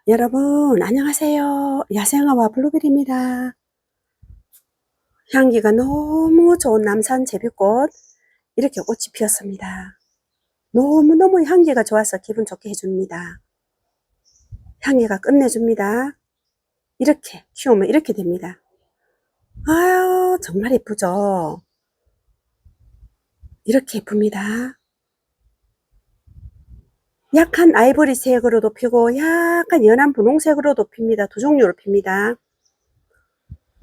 여러분 안녕하세요. 야생화와 블루베리입니다. 향기가 너무 좋은 남산 제비꽃 이렇게 꽃이 피었습니다. 너무너무 향기가 좋아서 기분 좋게 해줍니다. 향기가 끝내줍니다. 이렇게 키우면 이렇게 됩니다. 아유 정말 예쁘죠. 이렇게 예쁩니다. 약한 아이보리색으로도 피고 약간 연한 분홍색으로도 핍니다. 두 종류로 핍니다.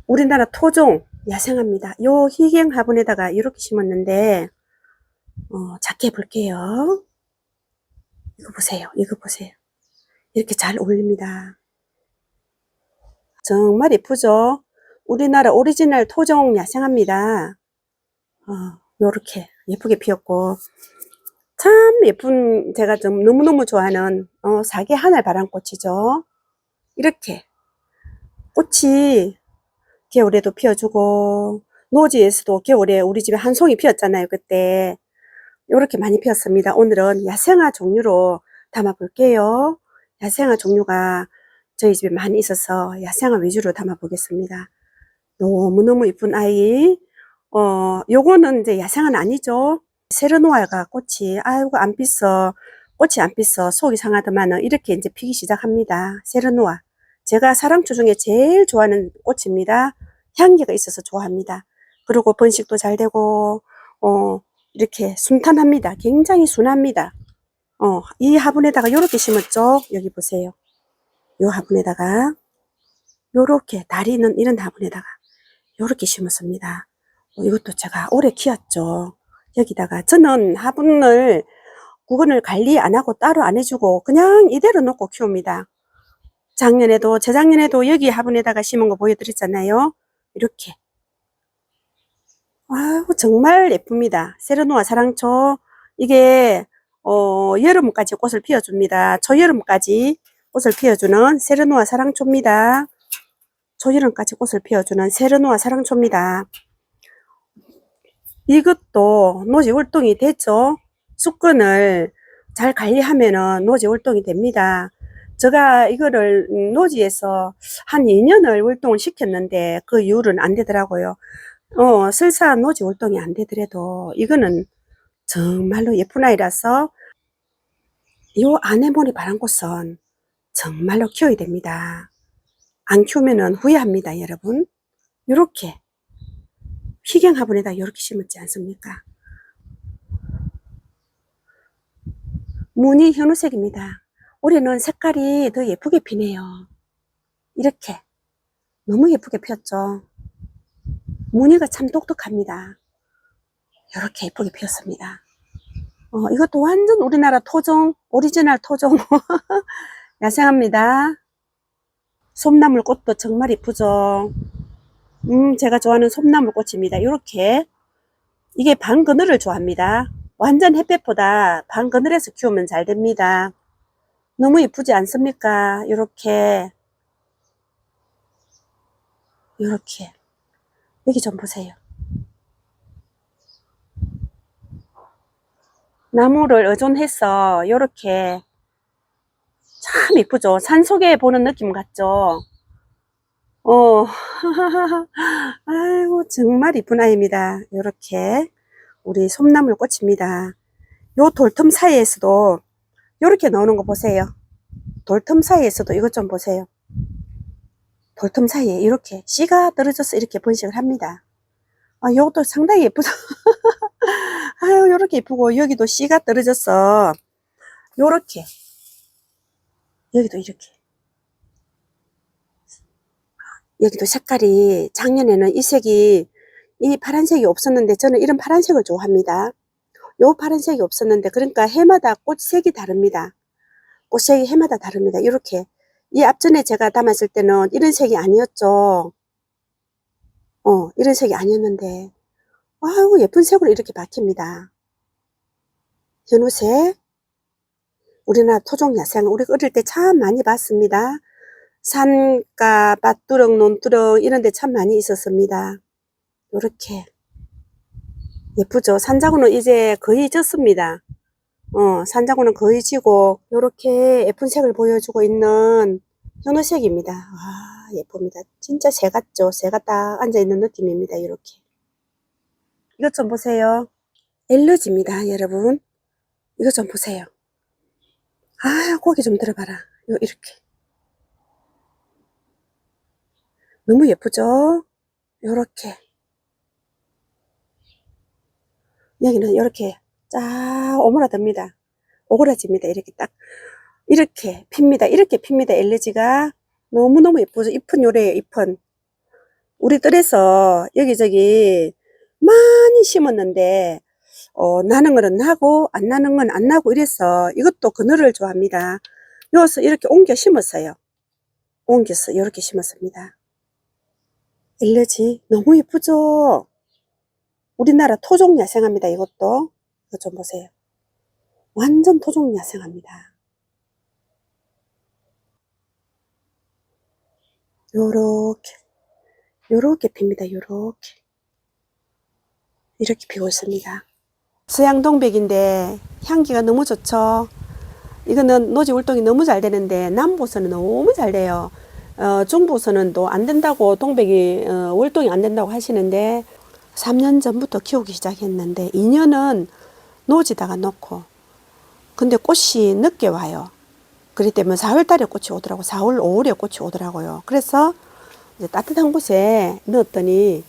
우리나라 토종 야생화입니다. 요 희경 화분에다가 이렇게 심었는데 작게 해볼게요. 이거 보세요. 이거 보세요. 이렇게 잘 어울립니다. 정말 예쁘죠? 우리나라 오리지널 토종 야생화입니다. 요렇게 예쁘게 피었고 참 예쁜, 제가 좀 너무너무 좋아하는 사계 하늘 바람꽃이죠. 이렇게 꽃이 겨울에도 피어주고 노지에서도 겨울에 우리 집에 한 송이 피었잖아요. 그때 이렇게 많이 피었습니다. 오늘은 야생화 종류로 담아 볼게요. 야생화 종류가 저희 집에 많이 있어서 야생화 위주로 담아 보겠습니다. 너무너무 이쁜 아이. 요거는 이제 야생화는 아니죠. 세르노아가 꽃이 아이고 안 pis어, 꽃이 안 pis어 속이 상하더만은 이렇게 이제 피기 시작합니다. 세르노아, 제가 사랑초 중에 제일 좋아하는 꽃입니다. 향기가 있어서 좋아합니다. 그리고 번식도 잘 되고 이렇게 순탄합니다. 굉장히 순합니다. 이 화분에다가 요렇게 심었죠. 여기 보세요. 요 화분에다가 요렇게 다리 있는 이런 화분에다가 요렇게 심었습니다. 이것도 제가 오래 키웠죠. 여기다가 저는 화분을 구근을 관리 안 하고 따로 안 해주고 그냥 이대로 놓고 키웁니다. 작년에도 재작년에도 여기 화분에다가 심은 거 보여드렸잖아요. 이렇게 아이고 정말 예쁩니다. 세르노아 사랑초, 이게 여름까지 꽃을 피워줍니다. 초여름까지 꽃을 피워주는 세르노아 사랑초입니다. 초여름까지 꽃을 피워주는 세르노아 사랑초입니다. 이것도 노지 활동이 됐죠. 수건을 잘 관리하면은 노지 활동이 됩니다. 제가 이거를 노지에서 한 2년을 활동을 시켰는데 그 이후로는 안 되더라고요. 설사 노지 활동이 안 되더라도 이거는 정말로 예쁜 아이라서 요 아네모니 바람꽃은 정말로 키워야 됩니다. 안 키우면은 후회합니다, 여러분. 요렇게 희경 화분에다 요렇게 심었지 않습니까? 무늬 현우색입니다. 올해는 색깔이 더 예쁘게 피네요. 이렇게 너무 예쁘게 피었죠. 무늬가 참 독특합니다. 이렇게 예쁘게 피었습니다. 이것도 완전 우리나라 토종, 오리지널 토종 야생화입니다. 솜나물 꽃도 정말 예쁘죠. 제가 좋아하는 솜나물 꽃입니다. 이렇게 이게 반그늘을 좋아합니다. 완전 햇볕보다 반그늘에서 키우면 잘 됩니다. 너무 예쁘지 않습니까? 이렇게 여기 좀 보세요. 나무를 의존해서 이렇게 참 예쁘죠. 산속에 보는 느낌 같죠. 아이고 정말 이쁜 아이입니다. 이렇게 우리 솜나물 꽃입니다. 요 돌틈 사이에서도 이렇게 나오는 거 보세요. 돌틈 사이에서도 이것 좀 보세요. 돌틈 사이에 이렇게 씨가 떨어져서 이렇게 번식을 합니다. 요것도 상당히 예쁘죠. 아유 요렇게 예쁘고 여기도 씨가 떨어져서 요렇게 여기도 이렇게 여기도 색깔이 작년에는 이 색이 이 파란색이 없었는데 저는 이런 파란색을 좋아합니다. 요 파란색이 없었는데 그러니까 해마다 꽃색이 다릅니다. 꽃색이 해마다 다릅니다. 이렇게 이 앞전에 제가 담았을 때는 이런 색이 아니었죠. 이런 색이 아니었는데 아이고 예쁜 색으로 이렇게 바뀝니다. 현우색, 우리나라 토종 야생 우리 어릴 때 참 많이 봤습니다. 산가, 밭두렁, 논두렁 이런 데 참 많이 있었습니다. 이렇게 예쁘죠. 산자구는 이제 거의 졌습니다. 산자구는 거의 지고 이렇게 예쁜 색을 보여주고 있는 현우색입니다. 와, 예쁩니다. 진짜 새 같죠? 새가 딱 앉아있는 느낌입니다. 이렇게. 이것 좀 보세요. 엘러지입니다, 여러분. 이것 좀 보세요. 아, 고기 좀 들어봐라. 이렇게. 너무 예쁘죠? 요렇게. 여기는 이렇게 쫙 오므라듭니다. 오그라집니다. 이렇게 딱. 이렇게 핍니다. 이렇게 핍니다. 엘레지가. 너무너무 예쁘죠? 잎은 요래요, 잎은. 우리 뜰에서 여기저기 많이 심었는데, 나는 거는 나고, 안 나는 건 안 나고 이래서 이것도 그늘을 좋아합니다. 여기서 이렇게 옮겨 심었어요. 옮겨서 이렇게 심었습니다. 엘레지 너무 예쁘죠? 우리나라 토종 야생합니다. 이것도. 이거 좀 보세요. 완전 토종 야생합니다. 요렇게 핍니다. 이렇게 피고 있습니다. 서양동백인데 향기가 너무 좋죠. 이거는 노지 활동이 너무 잘 되는데 남부서는 너무 잘 돼요. 중부서는 또 안 된다고 동백이 월동이 안 된다고 하시는데 3년 전부터 키우기 시작했는데 2년은 노지다가 놓고 근데 꽃이 늦게 와요. 그렇기 때문에 4월 달에 꽃이 오더라고요. 4월, 5월에 꽃이 오더라고요. 그래서 이제 따뜻한 곳에 넣었더니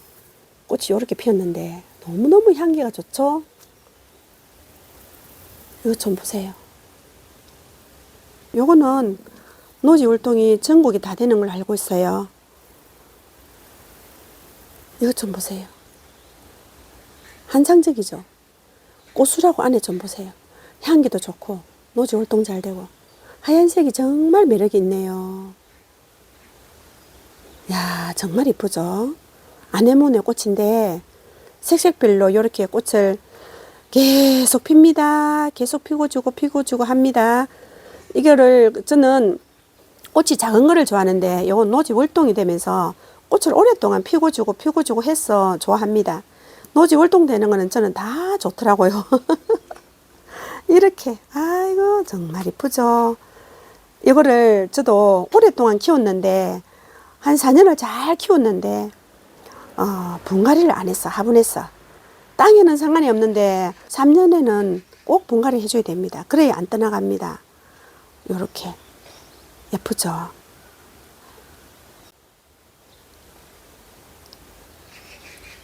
꽃이 이렇게 피었는데 너무너무 향기가 좋죠? 이거 좀 보세요. 요거는 노지 활동이 전국이 다 되는 걸 알고 있어요. 이거 좀 보세요. 환상적이죠? 꽃수라고 안에 좀 보세요. 향기도 좋고 노지 활동 잘 되고 하얀색이 정말 매력이 있네요. 야, 정말 이쁘죠? 아네모네 꽃인데 색색별로 이렇게 꽃을 계속 핍니다. 계속 피고 주고 합니다. 이거를 저는 꽃이 작은 거를 좋아하는데 이건 노지 월동이 되면서 꽃을 오랫동안 피고 주고 해서 좋아합니다. 노지 월동 되는 거는 저는 다 좋더라고요. 이렇게 아이고 정말 이쁘죠. 이거를 저도 오랫동안 키웠는데 한 4년을 잘 키웠는데 분갈이를 안 했어. 화분했어. 땅에는 상관이 없는데 3년에는 꼭 분갈이 해줘야 됩니다. 그래야 안 떠나갑니다. 요렇게 예쁘죠.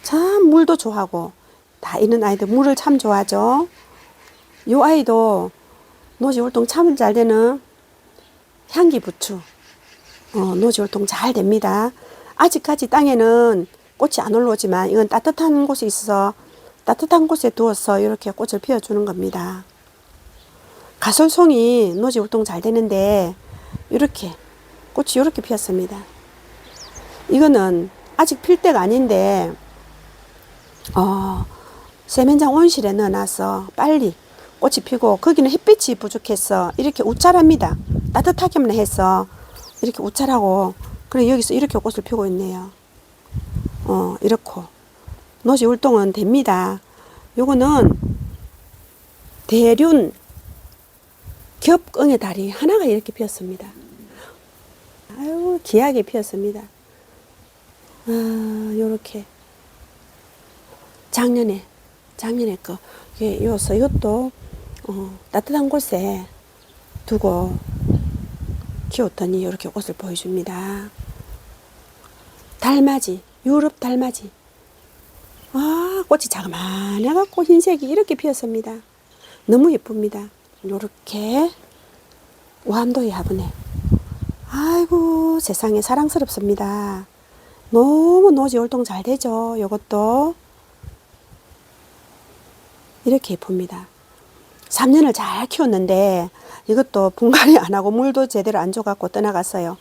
참 물도 좋아하고 다 있는 아이들 물을 참 좋아하죠. 요 아이도 노지 활동 참 잘 되는 향기 부추. 노지 활동 잘 됩니다. 아직까지 땅에는 꽃이 안 올라오지만 이건 따뜻한 곳에 있어서 따뜻한 곳에 두어서 이렇게 꽃을 피워주는 겁니다. 가솔송이 노지 활동 잘 되는데 이렇게 꽃이 이렇게 피었습니다. 이거는 아직 필 때가 아닌데 세면장 온실에 넣어놔서 빨리 꽃이 피고 거기는 햇빛이 부족해서 이렇게 우짤합니다. 따뜻하게만 해서 이렇게 우짤하고 그래 여기서 이렇게 꽃을 피우고 있네요. 이렇고 노지 활동은 됩니다. 요거는 대륜 겹응의 다리 하나가 이렇게 피었습니다. 아유 귀하게 피었습니다. 요렇게 작년에 거 이것도 따뜻한 곳에 두고 키웠더니 이렇게 꽃을 보여줍니다. 달맞이, 유럽 달맞이. 꽃이 자그마해갖고 흰색이 이렇게 피었습니다. 너무 예쁩니다. 요렇게 완도의 화분에. 아이고 세상에 사랑스럽습니다. 너무 노지 활동 잘 되죠. 요것도 이렇게 예쁩니다. 3년을 잘 키웠는데 이것도 분갈이 안 하고 물도 제대로 안 줘갖고 떠나갔어요.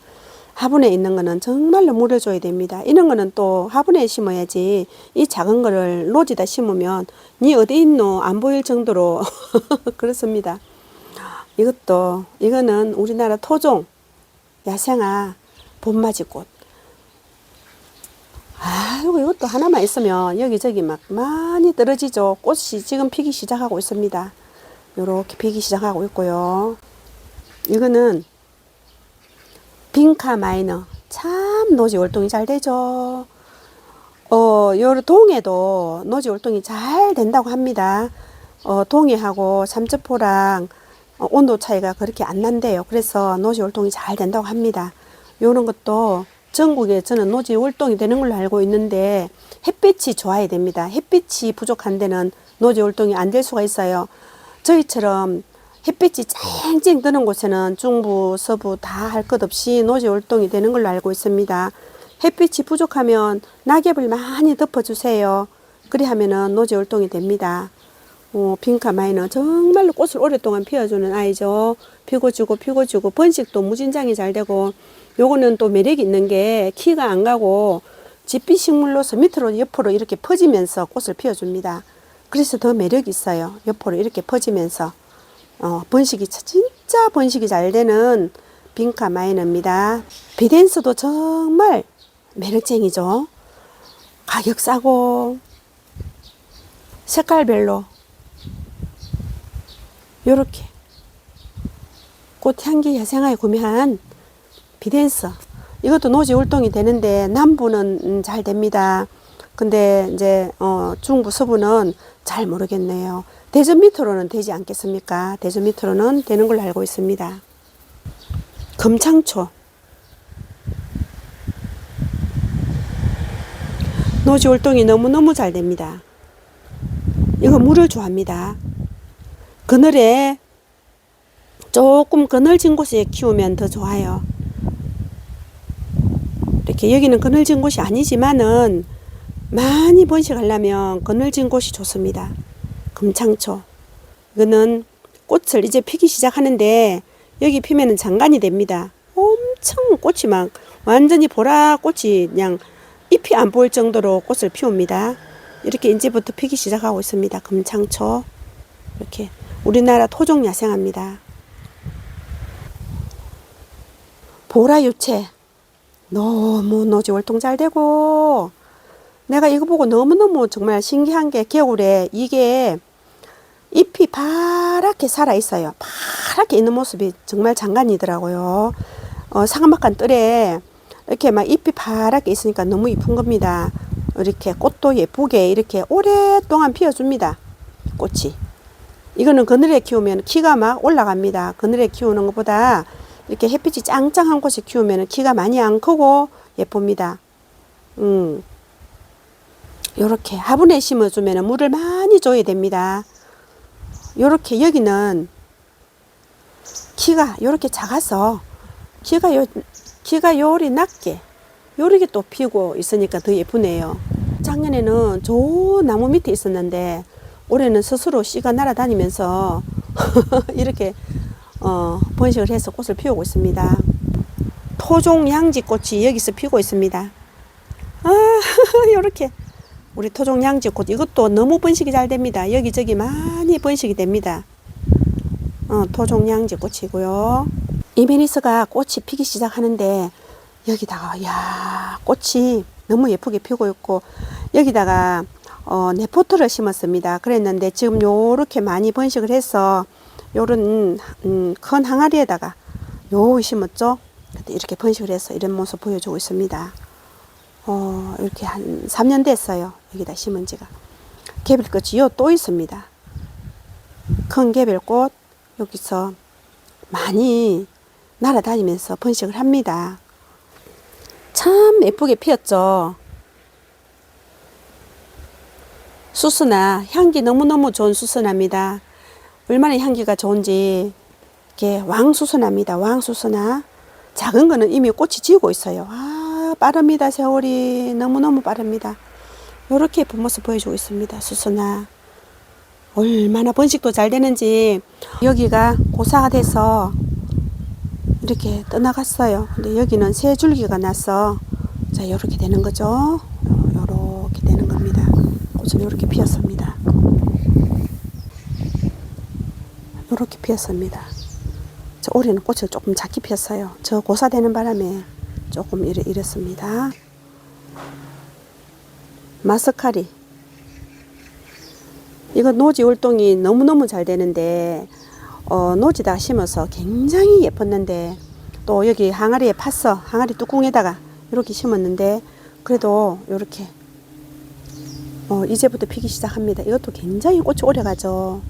화분에 있는 거는 정말로 물을 줘야 됩니다. 이런 거는 또 화분에 심어야지 이 작은 거를 노지다 심으면 니 어디 있노 안 보일 정도로 그렇습니다. 이거는 우리나라 토종 야생화 봄맞이꽃. 아이고 이것도 하나만 있으면 여기저기 막 많이 떨어지죠. 꽃이 지금 피기 시작하고 있습니다. 요렇게 피기 시작하고 있고요. 이거는 빈카 마이너. 참 노지 월동이 잘 되죠. 요 동해도 노지 월동이 잘 된다고 합니다. 동해하고 삼천포랑 온도 차이가 그렇게 안 난대요. 그래서 노지 월동이 잘 된다고 합니다. 요런 것도 전국에 저는 노지 월동이 되는 걸로 알고 있는데 햇빛이 좋아야 됩니다. 햇빛이 부족한 데는 노지 월동이 안 될 수가 있어요. 저희처럼 햇빛이 쨍쨍 뜨는 곳에는 중부, 서부 다 할 것 없이 노지 월동이 되는 걸로 알고 있습니다. 햇빛이 부족하면 낙엽을 많이 덮어주세요. 그리 하면은 노지 월동이 됩니다. 빈카 마이너 정말로 꽃을 오랫동안 피워주는 아이죠. 피고 주고 번식도 무진장이 잘 되고, 요거는 또 매력이 있는 게 키가 안 가고 집비식물로서 밑으로 옆으로 이렇게 퍼지면서 꽃을 피워줍니다. 그래서 더 매력이 있어요. 옆으로 이렇게 퍼지면서 번식이 진짜 번식이 잘 되는 빈카 마이너입니다. 비덴스도 정말 매력쟁이죠. 가격 싸고 색깔별로 요렇게 꽃향기 야생화에 구매한 비덴스, 이것도 노지 월동이 되는데 남부는 잘 됩니다. 근데 이제 중부 서부는 잘 모르겠네요. 대전 밑으로는 되지 않겠습니까? 대전 밑으로는 되는 걸로 알고 있습니다. 금창초 노지 월동이 너무너무 잘 됩니다. 이거 물을 좋아합니다. 그늘에 조금 그늘진 곳에 키우면 더 좋아요. 이렇게 여기는 그늘진 곳이 아니지만은 많이 번식하려면 그늘진 곳이 좋습니다. 금창초. 이거는 꽃을 이제 피기 시작하는데 여기 피면은 장관이 됩니다. 엄청 꽃이 막 완전히 보라 꽃이 그냥 잎이 안 보일 정도로 꽃을 피웁니다. 이렇게 이제부터 피기 시작하고 있습니다. 금창초. 이렇게 우리나라 토종 야생화입니다. 보라유채 너무 노지 월동 잘 되고, 내가 이거 보고 너무너무 정말 신기한 게 겨울에 이게 잎이 파랗게 살아 있어요. 파랗게 있는 모습이 정말 장관이더라고요. 사과막한 뜰에 이렇게 막 잎이 파랗게 있으니까 너무 이쁜 겁니다. 이렇게 꽃도 예쁘게 이렇게 오랫동안 피워줍니다. 꽃이. 이거는 그늘에 키우면 키가 막 올라갑니다. 그늘에 키우는 것보다 이렇게 햇빛이 짱짱한 곳에 키우면 키가 많이 안 크고 예쁩니다. 요렇게 화분에 심어주면 물을 많이 줘야 됩니다. 요렇게 여기는 키가 요렇게 작아서 키가 요리 낮게 요렇게 또 피고 있으니까 더 예쁘네요. 작년에는 저 나무 밑에 있었는데 올해는 스스로 씨가 날아다니면서 이렇게 번식을 해서 꽃을 피우고 있습니다. 토종 양지꽃이 여기서 피고 있습니다. 요렇게 우리 토종 양지꽃, 이것도 너무 번식이 잘 됩니다. 여기저기 많이 번식이 됩니다. 토종 양지꽃이고요. 이메리스가 꽃이 피기 시작하는데 여기다가 야 꽃이 너무 예쁘게 피고 있고, 여기다가 네포트를 심었습니다. 그랬는데 지금 요렇게 많이 번식을 해서 요런 큰 항아리에다가 요 심었죠. 이렇게 번식을 해서 이런 모습 보여주고 있습니다. 이렇게 한 3년 됐어요. 여기다 심은 지가. 개별꽃이 요 또 있습니다. 큰 개별꽃 여기서 많이 날아다니면서 번식을 합니다. 참 예쁘게 피었죠. 수스나 향기 너무너무 좋은 수스나입니다. 얼마나 향기가 좋은지 이게 왕수스나입니다. 왕수스나. 작은 거는 이미 꽃이 지고 있어요. 빠릅니다. 세월이 너무너무 빠릅니다. 이렇게 예쁜 모습 보여주고 있습니다. 수스나. 얼마나 번식도 잘 되는지. 여기가 고사가 돼서 이렇게 떠나갔어요. 근데 여기는 새 줄기가 나서 자 이렇게 되는 거죠. 이렇게 되는 겁니다. 꽃은 이렇게 피었습니다. 이렇게 피었습니다. 저 올해는 꽃을 조금 작게 피었어요. 저 고사되는 바람에 조금 이랬습니다. 마스카리. 이거 노지 월동이 너무너무 잘 되는데 노지다 심어서 굉장히 예뻤는데 또 여기 항아리에 팠어. 항아리 뚜껑에다가 이렇게 심었는데 그래도 이렇게 이제부터 피기 시작합니다. 이것도 굉장히 꽃이 오래 가죠.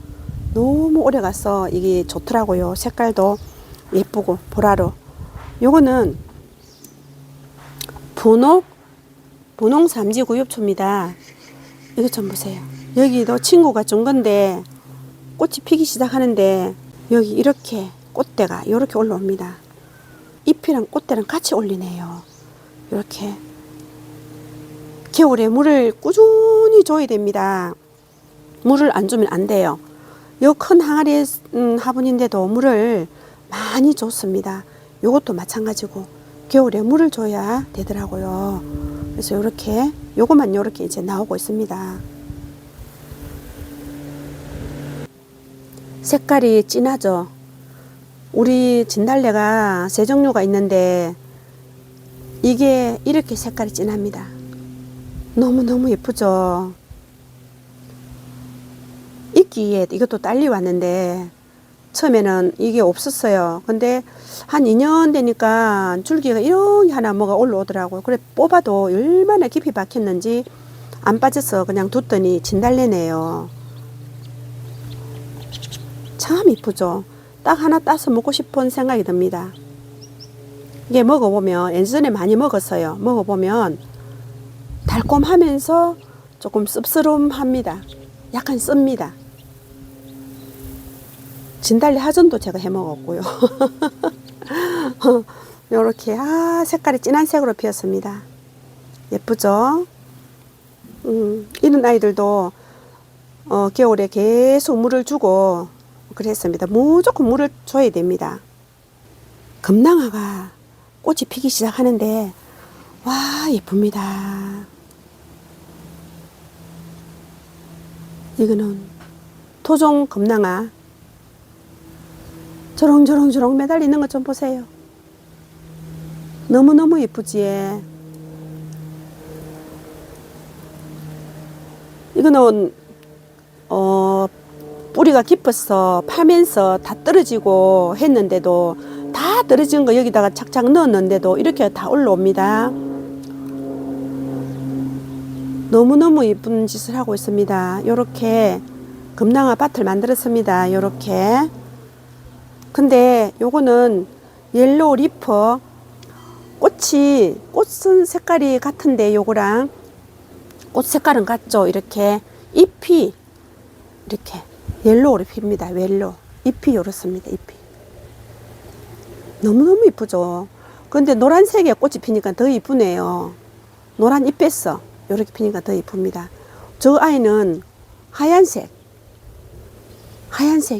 너무 오래 가서 이게 좋더라고요. 색깔도 예쁘고 보라로. 요거는 분홍 삼지구엽초입니다. 이것 좀 보세요. 여기도 친구가 준 건데 꽃이 피기 시작하는데 여기 이렇게 꽃대가 이렇게 올라옵니다. 잎이랑 꽃대랑 같이 올리네요. 이렇게 겨울에 물을 꾸준히 줘야 됩니다. 물을 안 주면 안 돼요. 요 큰 항아리 화분인데도 물을 많이 줬습니다. 요것도 마찬가지고 겨울에 물을 줘야 되더라고요. 그래서 요렇게 요것만 요렇게 이제 나오고 있습니다. 색깔이 진하죠. 우리 진달래가 세 종류가 있는데 이게 이렇게 색깔이 진합니다. 너무너무 예쁘죠. 이끼에 이것도 딸리 왔는데 처음에는 이게 없었어요. 근데 한 2년 되니까 줄기가 이렇게 하나 뭐가 올라오더라고요. 그래 뽑아도 얼마나 깊이 박혔는지 안 빠져서 그냥 뒀더니 진달래네요. 참 이쁘죠. 딱 하나 따서 먹고 싶은 생각이 듭니다. 이게 먹어보면 예전에 많이 먹었어요. 먹어보면 달콤하면서 조금 씁쓸함합니다. 약간 씁니다. 진달래 하전도 제가 해 먹었고요. 요렇게 색깔이 진한 색으로 피었습니다. 예쁘죠? 이런 아이들도 겨울에 계속 물을 주고 그랬습니다. 무조건 물을 줘야 됩니다. 금낭화가 꽃이 피기 시작하는데 와 예쁩니다. 이거는 토종 금낭화 저렁저렁 매달리는 것 좀 보세요. 너무너무 예쁘지. 이거는 뿌리가 깊어서 파면서 다 떨어지고 했는데도 다 떨어진 거 여기다가 착착 넣었는데도 이렇게 다 올라옵니다. 너무너무 예쁜 짓을 하고 있습니다. 요렇게 금낭화 밭을 만들었습니다. 요렇게. 근데 요거는 옐로우 리퍼 꽃은 색깔이 같은데 요거랑 꽃 색깔은 같죠. 이렇게 잎이 이렇게 옐로우로 핍니다. 옐로우 잎이 요렇습니다. 잎이 너무너무 이쁘죠. 근데 노란색에 꽃이 피니까 더 이쁘네요. 노란 잎 뺐어. 요렇게 피니까 더 이쁩니다. 저 아이는 하얀색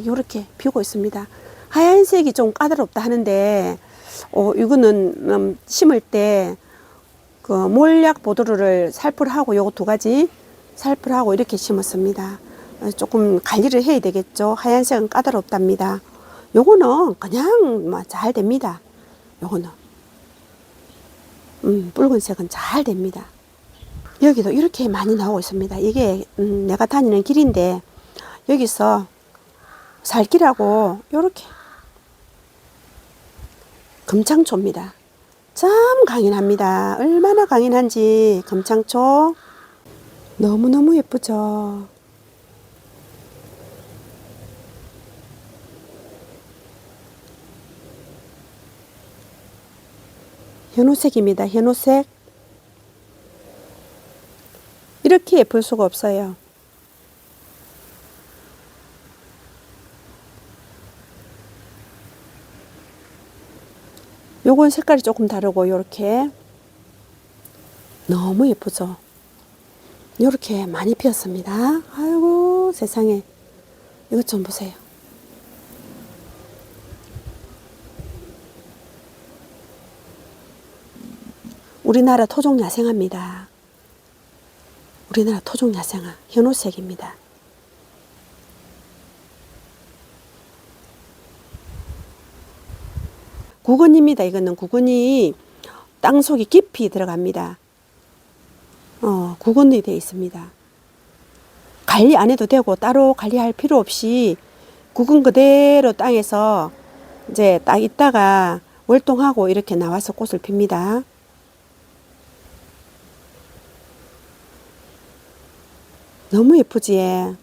요렇게 피우고 있습니다. 하얀색이 좀 까다롭다 하는데 이거는 심을 때 그 몰약 보드를 살풀하고 요거 두 가지 살풀하고 이렇게 심었습니다. 조금 관리를 해야 되겠죠. 하얀색은 까다롭답니다. 요거는 그냥 잘 됩니다. 요거는 붉은색은 잘 됩니다. 여기도 이렇게 많이 나오고 있습니다. 이게 내가 다니는 길인데 여기서 살길하고 요렇게 금창초입니다. 참 강인합니다. 얼마나 강인한지 금창초 너무너무 예쁘죠. 현우색입니다. 현우색 이렇게 예쁠 수가 없어요. 요건 색깔이 조금 다르고 요렇게 너무 예쁘죠. 요렇게 많이 피었습니다. 아이고 세상에 이것 좀 보세요. 우리나라 토종 야생화입니다. 우리나라 토종 야생화 현우색입니다. 구근입니다. 이거는 구근이 땅속에 깊이 들어갑니다. 구근이 되어 있습니다. 관리 안 해도 되고 따로 관리할 필요 없이 구근 그대로 땅에서 이제 딱 있다가 월동하고 이렇게 나와서 꽃을 핍니다. 너무 예쁘지?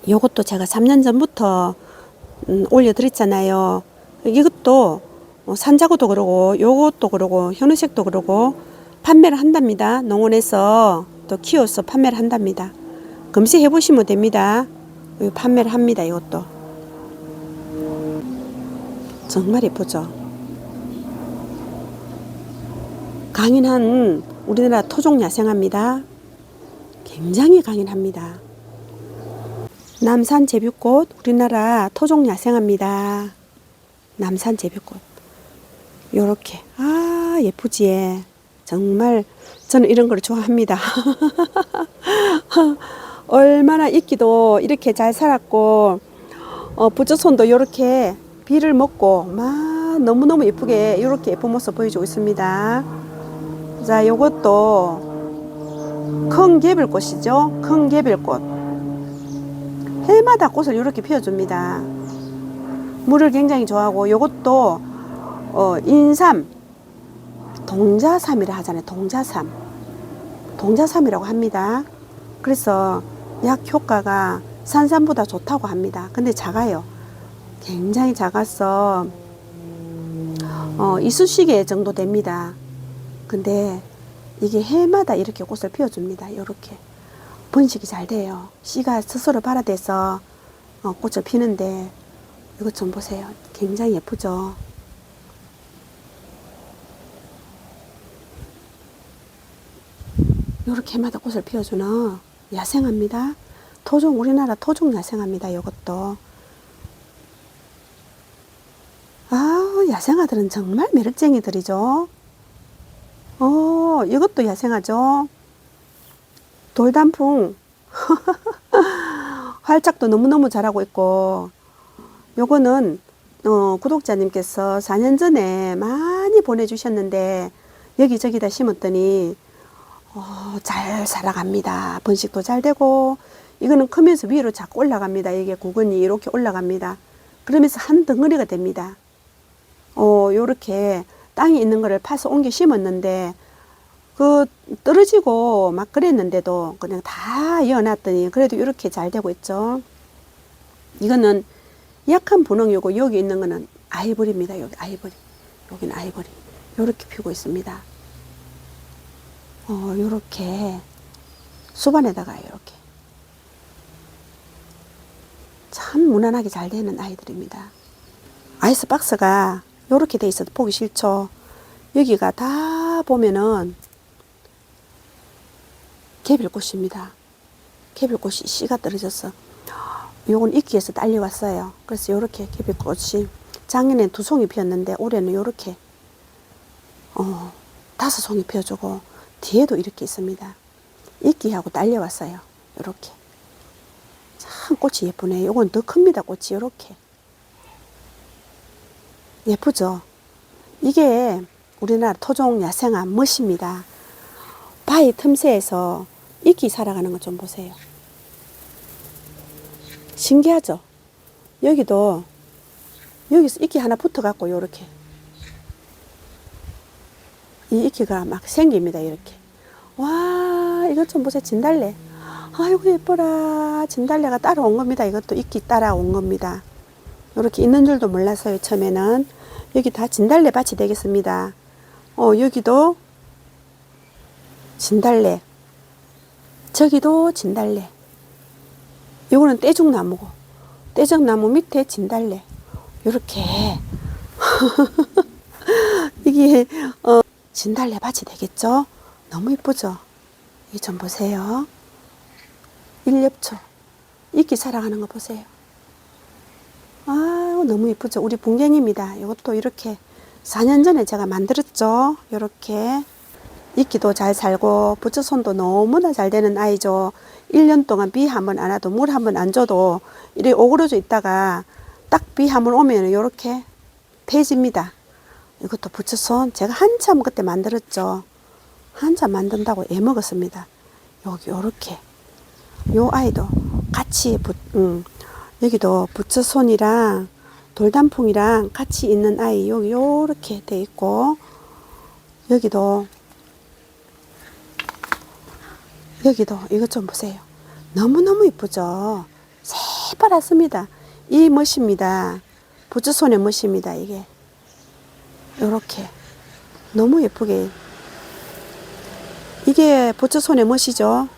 요것도 제가 3년 전부터 올려드렸잖아요. 이것도 산자구도 그러고 요것도 그러고 현우색도 그러고 판매를 한답니다. 농원에서 또 키워서 판매를 한답니다. 검색해 보시면 됩니다. 판매를 합니다. 이것도 정말 예쁘죠. 강인한 우리나라 토종 야생화입니다. 굉장히 강인합니다. 남산 제비꽃 우리나라 토종 야생화입니다. 남산 제비꽃 요렇게 예쁘지. 정말 저는 이런 걸 좋아합니다. 얼마나 이끼도 이렇게 잘 살았고 부처손도 이렇게 비를 먹고 막 너무너무 예쁘게 이렇게 예쁜 모습 보여주고 있습니다. 자, 요것도 큰 개별꽃이죠. 큰 개별꽃 해마다 꽃을 이렇게 피워줍니다. 물을 굉장히 좋아하고 요것도 인삼 동자삼이라 하잖아요. 동자삼이라고 합니다. 그래서 약 효과가 산삼보다 좋다고 합니다. 근데 작아요. 굉장히 작아서 이쑤시개 정도 됩니다. 근데 이게 해마다 이렇게 꽃을 피워줍니다. 이렇게 번식이 잘 돼요. 씨가 스스로 발화돼서 꽃을 피는데 이것 좀 보세요. 굉장히 예쁘죠. 이렇게 해마다 꽃을 피워주는 야생화입니다. 우리나라 토종 야생화입니다. 이것도 야생화들은 정말 매력쟁이들이죠. 이것도 야생화죠. 돌단풍 활짝도 너무너무 잘하고 있고 요거는 구독자님께서 4년 전에 많이 보내주셨는데 여기저기다 심었더니 잘 살아갑니다. 번식도 잘 되고 이거는 크면서 위로 자꾸 올라갑니다. 이게 구근이 이렇게 올라갑니다. 그러면서 한 덩어리가 됩니다. 요렇게 땅에 있는 거를 파서 옮겨 심었는데 떨어지고 막 그랬는데도 그냥 다 이어놨더니 그래도 이렇게 잘 되고 있죠. 이거는 약한 분홍이고 여기 있는 거는 아이보리입니다. 여기 아이보리, 여기는 아이보리. 요렇게 피고 있습니다. 요렇게 수반에다가 이렇게 참 무난하게 잘 되는 아이들입니다. 아이스박스가 요렇게 돼 있어도 보기 싫죠. 여기가 다 보면은 개별꽃입니다. 개별꽃이 씨가 떨어져서 요건 이끼에서 딸려왔어요. 그래서 요렇게 개별꽃이 작년엔 2송이 피었는데 올해는 요렇게 5송이 피어주고 뒤에도 이렇게 있습니다. 이끼하고 딸려왔어요. 요렇게 참 꽃이 예쁘네. 요건 더 큽니다. 꽃이 요렇게 예쁘죠. 이게 우리나라 토종 야생화 멋입니다. 바위 틈새에서 이끼 살아가는 것 좀 보세요. 신기하죠. 여기도 여기서 이끼 하나 붙어 갖고 요렇게 이 이끼가 막 생깁니다. 이렇게 와 이것 좀 보세요. 진달래 아이고 예뻐라. 진달래가 따라온 겁니다. 이것도 이끼 따라온 겁니다. 이렇게 있는 줄도 몰랐어요. 처음에는 여기 다 진달래 밭이 되겠습니다. 여기도 진달래, 저기도 진달래. 이거는 떼죽나무고 떼죽나무 밑에 진달래. 이렇게 이게 진달래 밭이 되겠죠. 너무 이쁘죠. 이 좀 보세요. 일엽초 이끼 살아가는 거 보세요. 너무 이쁘죠. 우리 bun갱입니다. 이것도 이렇게 4년 전에 제가 만들었죠. 이렇게 이끼도 잘 살고 부처손도 너무나 잘 되는 아이죠. 1년 동안 비 한 번 안 와도 물 한 번 안 줘도 이렇게 오그러져 있다가 딱 비 한 번 오면 이렇게 펴집니다. 이것도 부처손 제가 한참 그때 만들었죠. 한참 만든다고 애먹었습니다. 여기 요렇게 요 아이도 같이 여기도 부처손이랑 돌단풍이랑 같이 있는 아이 여기 요렇게 돼 있고, 여기도 이것 좀 보세요. 너무너무 이쁘죠. 새파랗습니다. 이 멋입니다. 부츠손의 멋입니다. 이게 요렇게 너무 예쁘게, 이게 부츠손의 멋이죠.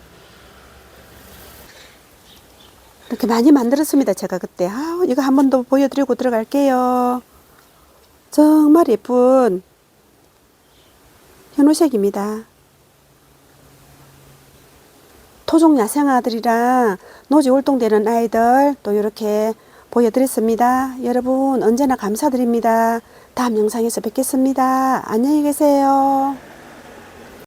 이렇게 많이 만들었습니다. 제가 그때. 이거 한 번 더 보여드리고 들어갈게요. 정말 예쁜 현우색입니다. 토종 야생아들이랑 노지 활동되는 아이들 또 이렇게 보여드렸습니다. 여러분 언제나 감사드립니다. 다음 영상에서 뵙겠습니다. 안녕히 계세요.